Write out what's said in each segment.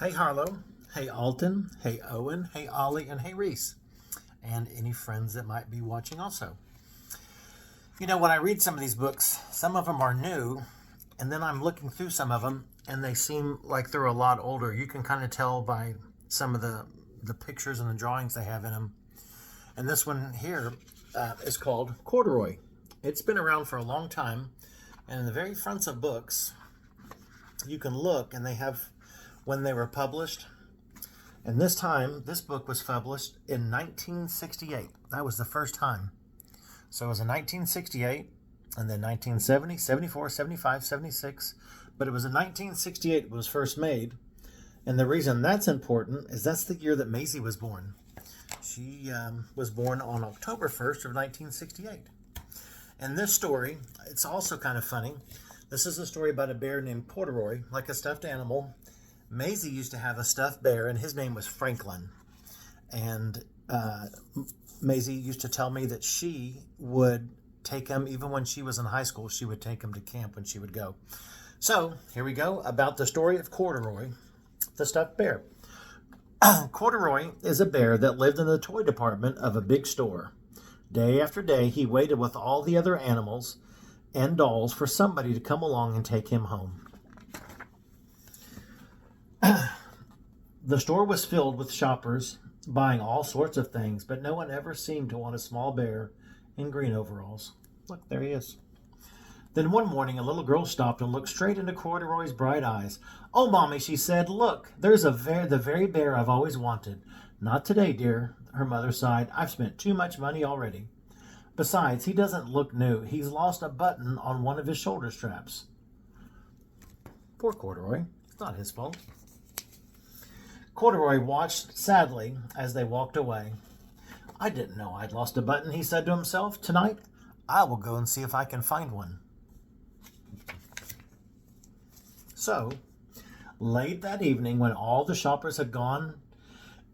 Hey Harlow, hey Alton, hey Owen, hey Ollie, and hey Reese, and any friends that might be watching also. When I read some of these books, some of them are new, and then I'm looking through some of them, and they seem like they're a lot older. You can kind of tell by some of the pictures and the drawings they have in them. And this one here is called Corduroy. It's been around for a long time, and in the very fronts of books, you can look, and they have when they were published. And this book was published in 1968. That was the first time. So it was in 1968, and then 1970, 74, 75, 76. But it was in 1968 it was first made. And the reason that's important is that's the year that Maisie was born. She was born on October 1st of 1968. And this story, it's also kind of funny. This is a story about a bear named Corduroy, like a stuffed animal. Maisie used to have a stuffed bear, and his name was Franklin. And Maisie used to tell me that she would take him, even when she was in high school, she would take him to camp when she would go. So here we go about the story of Corduroy, the stuffed bear. Corduroy is a bear that lived in the toy department of a big store. Day after day, he waited with all the other animals and dolls for somebody to come along and take him home. The store was filled with shoppers buying all sorts of things, but no one ever seemed to want a small bear in green overalls. Look, there he is. Then one morning, a little girl stopped and looked straight into Corduroy's bright eyes. "Oh, Mommy," she said, "look, there's the very bear I've always wanted." "Not today, dear," her mother sighed. "I've spent too much money already. Besides, he doesn't look new. He's lost a button on one of his shoulder straps." Poor Corduroy. It's not his fault. Corduroy watched sadly as they walked away. "I didn't know I'd lost a button," he said to himself. "Tonight, I will go and see if I can find one." So, late that evening, when all the shoppers had gone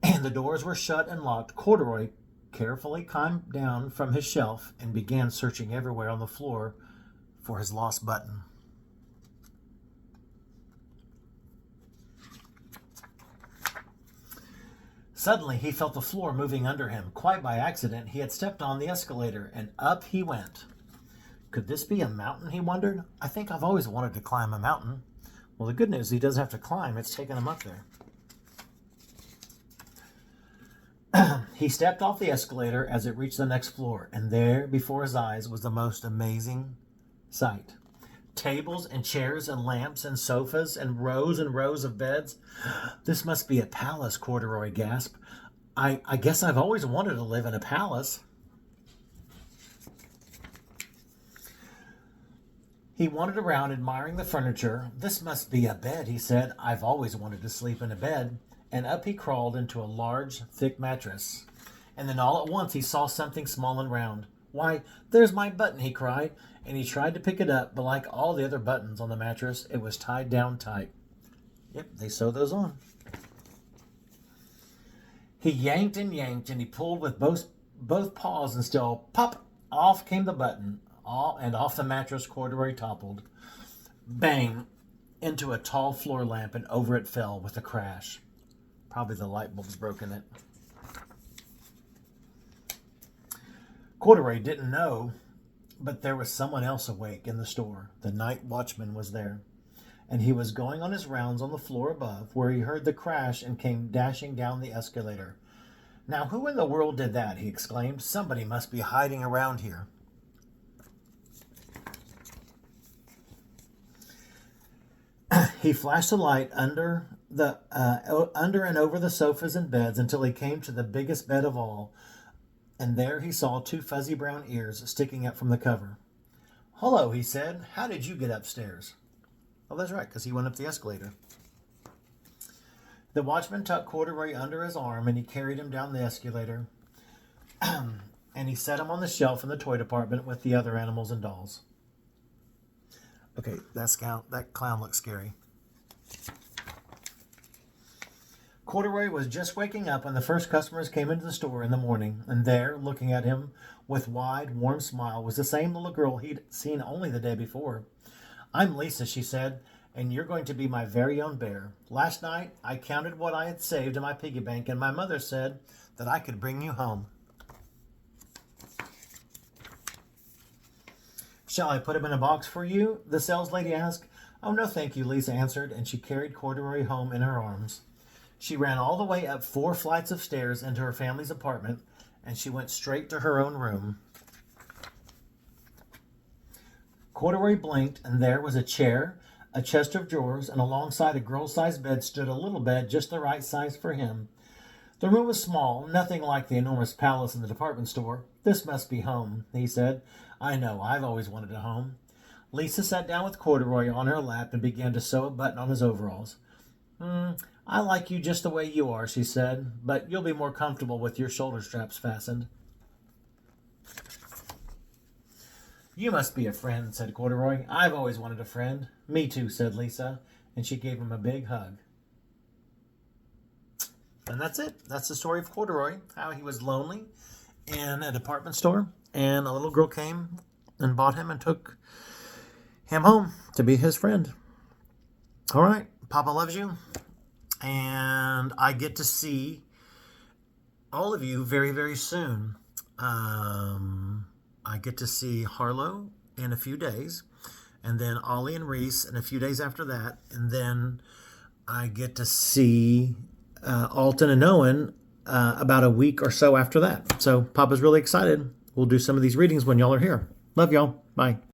and the doors were shut and locked, Corduroy carefully climbed down from his shelf and began searching everywhere on the floor for his lost button. Suddenly, he felt the floor moving under him. Quite by accident, he had stepped on the escalator, and up he went. Could this be a mountain, he wondered? I think I've always wanted to climb a mountain. Well, the good news is he doesn't have to climb. It's taking him up there. He stepped off the escalator as it reached the next floor, and there before his eyes was the most amazing sight. Tables and chairs and lamps and sofas and rows of beds. "This must be a palace," Corduroy gasped. I guess I've always wanted to live in a palace." He wandered around admiring the furniture. "This must be a bed," he said. "I've always wanted to sleep in a bed." And up he crawled into a large, thick mattress. And then all at once he saw something small and round. "Why, there's my button," he cried, and he tried to pick it up, but like all the other buttons on the mattress, it was tied down tight. Yep, they sew those on. He yanked, and he pulled with both paws, and still, pop, off came the button, and off the mattress Corduroy toppled. Bang! Into a tall floor lamp, and over it fell with a crash. Probably the light bulbs broke in it. Corduroy didn't know, but there was someone else awake in the store. The night watchman was there, and he was going on his rounds on the floor above, where he heard the crash and came dashing down the escalator. "Now, who in the world did that?" he exclaimed. "Somebody must be hiding around here." He flashed a light under and over the sofas and beds until he came to the biggest bed of all, and there he saw two fuzzy brown ears sticking up from the cover. "Hello," he said. "How did you get upstairs?" Oh, that's right, because he went up the escalator. The watchman tucked Corduroy under his arm, and he carried him down the escalator, and he set him on the shelf in the toy department with the other animals and dolls. Okay, that clown looks scary. Corduroy was just waking up when the first customers came into the store in the morning, and there, looking at him with wide, warm smile, was the same little girl he'd seen only the day before. "I'm Lisa," she said, and you're going to be my very own bear. Last night, I counted what I had saved in my piggy bank, and my mother said that I could bring you home. Shall I put him in a box for you? The sales lady asked. Oh, no, thank you, Lisa answered, and she carried Corduroy home in her arms. She ran all the way up 4 flights of stairs into her family's apartment, and she went straight to her own room. Corduroy blinked, and there was a chair, a chest of drawers, and alongside a girl-sized bed stood a little bed just the right size for him. The room was small, nothing like the enormous palace in the department store. This must be home, he said. I know, I've always wanted a home. Lisa sat down with Corduroy on her lap and began to sew a button on his overalls. I like you just the way you are, she said, but you'll be more comfortable with your shoulder straps fastened. You must be a friend, said Corduroy. I've always wanted a friend. Me too, said Lisa, and she gave him a big hug. And that's it. That's the story of Corduroy, how he was lonely in a department store, and a little girl came and bought him and took him home to be his friend. All right, Papa loves you, and I get to see all of you very, very soon. I get to see Harlow in a few days, and then Ollie and Reese in a few days after that, and then I get to see Alton and Owen about a week or so after that. So Papa's really excited. We'll do some of these readings when y'all are here. Love y'all. Bye.